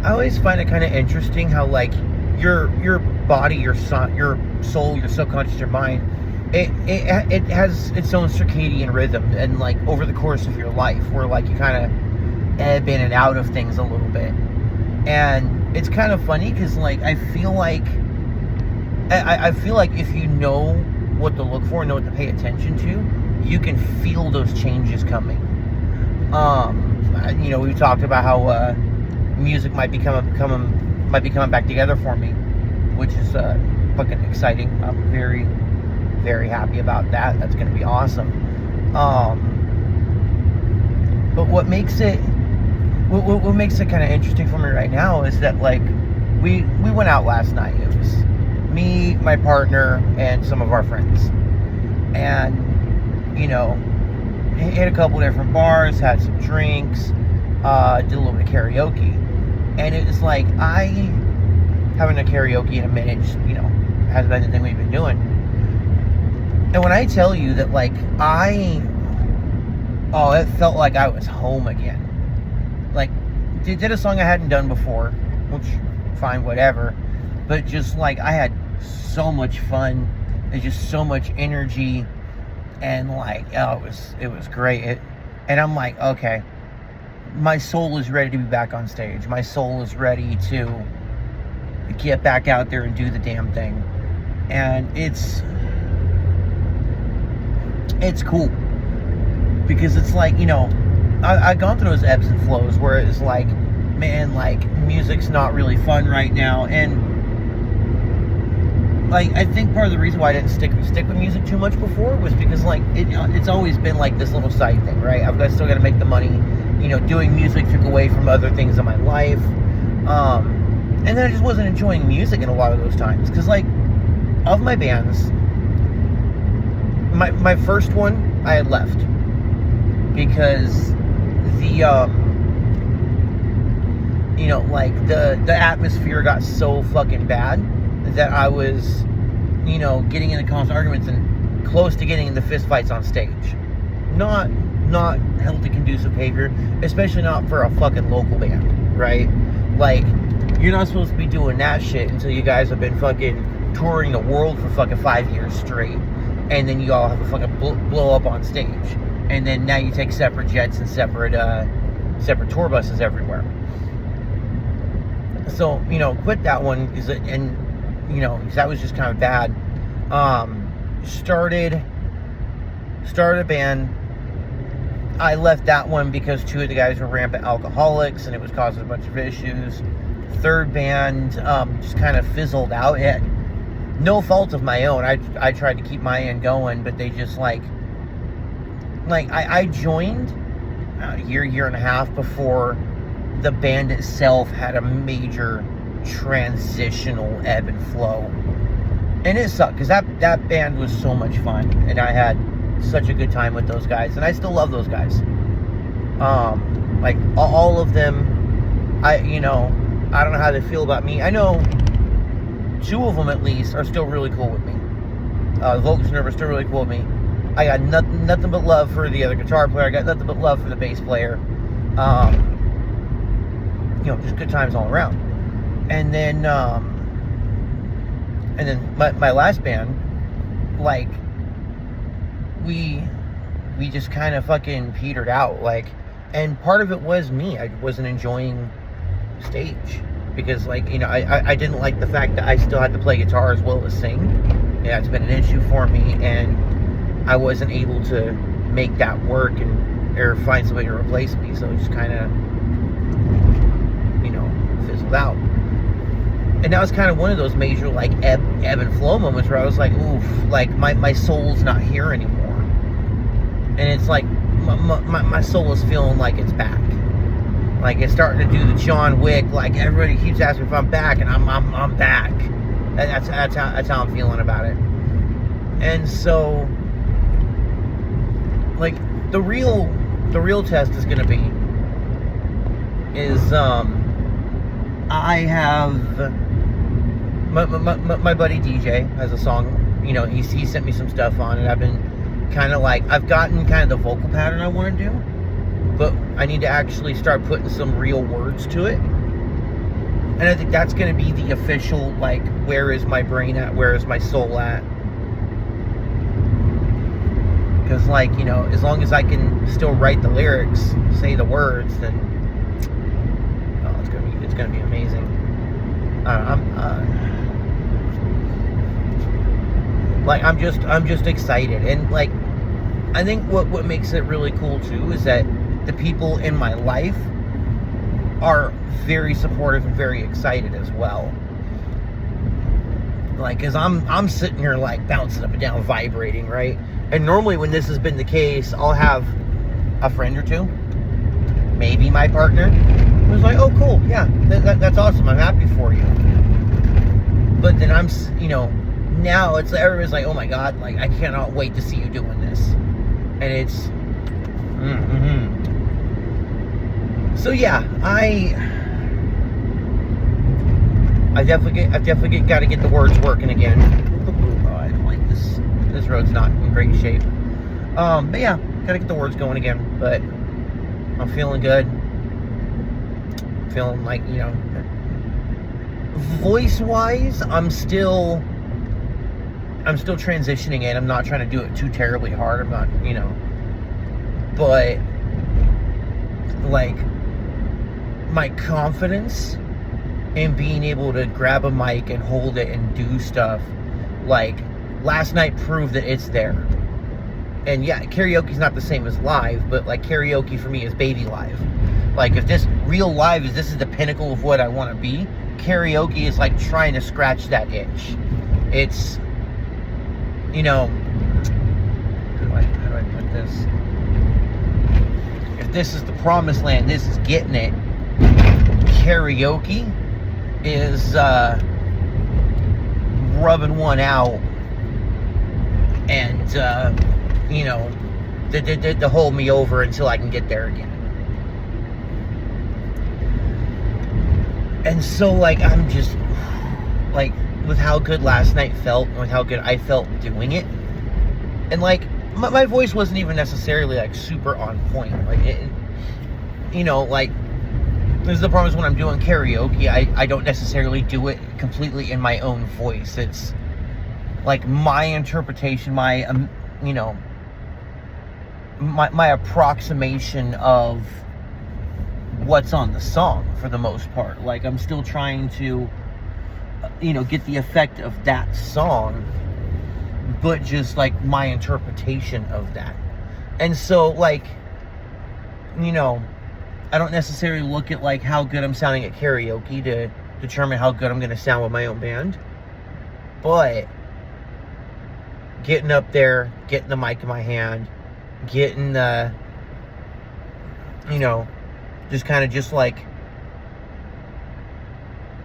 I always find it kind of interesting how like your body, your soul, your subconscious, your mind, it has its own circadian rhythm, and like over the course of your life, where like you kind of ebb in and out of things a little bit, and it's kind of funny because like I feel like if you know what to look for, know what to pay attention to, you can feel those changes coming. We talked about how music might be coming back together for me, which is fucking exciting. I'm very, very happy about that. That's going to be awesome. But what makes it kind of interesting for me right now is that like we went out last night. It was me, my partner, and some of our friends, and hit a couple different bars, had some drinks, did a little bit of karaoke, and it was like I haven't done karaoke in a minute. Just hasn't been the thing we've been doing. And when I tell you that, like it felt like I was home again. Like did a song I hadn't done before, which fine, whatever. But just like I had so much fun, and just so much energy. And like, it was great. And I'm like, okay, my soul is ready to be back on stage. My soul is ready to get back out there and do the damn thing. And it's cool. Because it's like, I've gone through those ebbs and flows where it's like, man, like, music's not really fun right now. And like, I think part of the reason why I didn't stick with music too much before was because like it's always been like this little side thing, right? Still got to make the money. Doing music took away from other things in my life, and then I just wasn't enjoying music in a lot of those times. Because like, of my bands, my first one I had left because the atmosphere got so fucking bad that I was, getting into constant arguments and close to getting into fist fights on stage. Not healthy, conducive behavior, especially not for a fucking local band, right? Like, you're not supposed to be doing that shit until you guys have been fucking touring the world for fucking 5 years straight, and then you all have a fucking blow up on stage, and then now you take separate jets and separate tour buses everywhere. So, quit that one, because that was just kind of bad. Started a band. I left that one because two of the guys were rampant alcoholics, and it was causing a bunch of issues. Third band just kind of fizzled out. It had no fault of my own. I tried to keep my end going, but they just like I joined a year and a half before the band itself had a major transitional ebb and flow, and it sucked because that band was so much fun, and I had such a good time with those guys, and I still love those guys. Like all of them, I don't know how they feel about me. I know two of them at least are still really cool with me. The vocals and are still really cool with me. I got nothing but love for the other guitar player. I got nothing but love for the bass player. Just good times all around. And then my last band, like, we just kind of fucking petered out, like, and part of it was me. I wasn't enjoying stage because, like, I didn't like the fact that I still had to play guitar as well as sing. Yeah, it's been an issue for me, and I wasn't able to make that work or find somebody to replace me, so it just kind of fizzled out. And that was kind of one of those major, like, ebb and flow moments where I was like, oof, like, my soul's not here anymore. And it's like, my soul is feeling like it's back. Like, it's starting to do the John Wick, like, everybody keeps asking if I'm back, and I'm back. That's how I'm feeling about it. And so, like, the real test is gonna be I have my buddy DJ has a song, he sent me some stuff on it. I've been kind of like, I've gotten kind of the vocal pattern I want to do, but I need to actually start putting some real words to it. And I think that's going to be the official, like, where is my brain at? Where is my soul at? Because, like, you know, as long as I can still write the lyrics, say the words, then it's gonna be amazing. I'm just excited, and like, I think what makes it really cool too is that the people in my life are very supportive and very excited as well. Like, cause I'm sitting here like bouncing up and down, vibrating, right? And normally when this has been the case, I'll have a friend or two, maybe my partner, who's like, oh cool, yeah, that's awesome, I'm happy for you. But then I'm, you know, now it's everybody's like, oh my God, like, I cannot wait to see you doing this. And it's, So yeah, I've definitely got to get the words working again. Oh, I don't like this. This road's not in great shape. But yeah, got to get the words going again. But I'm feeling good. Feeling like, you know, voice-wise, I'm still transitioning it. I'm not trying to do it too terribly hard. I'm not, you know, but like, my confidence in being able to grab a mic and hold it and do stuff, like, last night proved that it's there. And yeah, karaoke's not the same as live, but like, karaoke for me is baby live. Like, if this real live this is the pinnacle of what I want to be, karaoke is like trying to scratch that itch. It's, you know, how do I put this? If this is the promised land, this is getting it. Karaoke is rubbing one out and you know, to hold me over until I can get there again. And so, like, I'm just like, with how good last night felt and with how good I felt doing it, and like, my voice wasn't even necessarily like super on point, like, it, you know, like, this is the problem is when I'm doing karaoke, I don't necessarily do it completely in my own voice. It's like my interpretation, my you know, my approximation of what's on the song for the most part. Like, I'm still trying to, you know, get the effect of that song, but just like my interpretation of that. And so, like, you know, I don't necessarily look at like how good I'm sounding at karaoke to determine how good I'm going to sound with my own band. But getting up there, getting the mic in my hand, getting the, you know, just kind of just like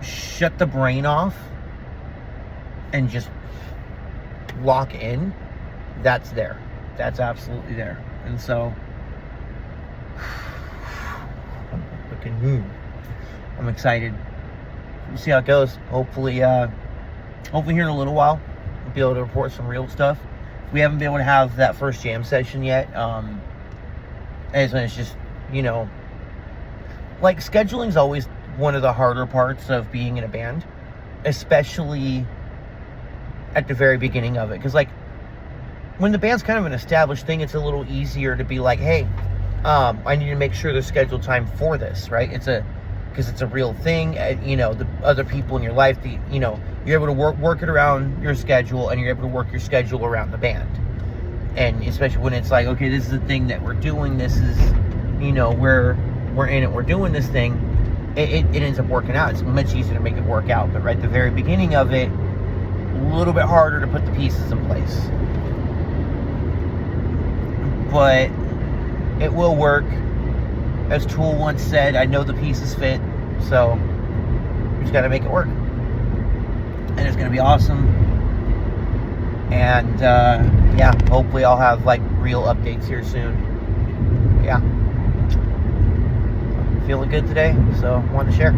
shut the brain off and just lock in, that's there. That's absolutely there. And so I'm excited. We'll see how it goes. Hopefully here in a little while we'll be able to report some real stuff. We haven't been able to have that first jam session yet. And it's just, you know, like, scheduling's always one of the harder parts of being in a band, especially at the very beginning of it. Because, like, when the band's kind of an established thing, it's a little easier to be like, hey, I need to make sure there's scheduled time for this, right? Because it's a real thing. You know, the other people in your life, you know, you're able to work it around your schedule, and you're able to work your schedule around the band. And especially when it's like, okay, this is the thing that we're doing. This is, you know, we're in it. We're doing this thing. It ends up working out. It's much easier to make it work out. But right at the very beginning of it, a little bit harder to put the pieces in place. But it will work. As Tool once said, I know the pieces fit, so we just got to make it work. And it's going to be awesome. And yeah, hopefully I'll have like real updates here soon. Yeah. Feeling good today, so I wanted to share.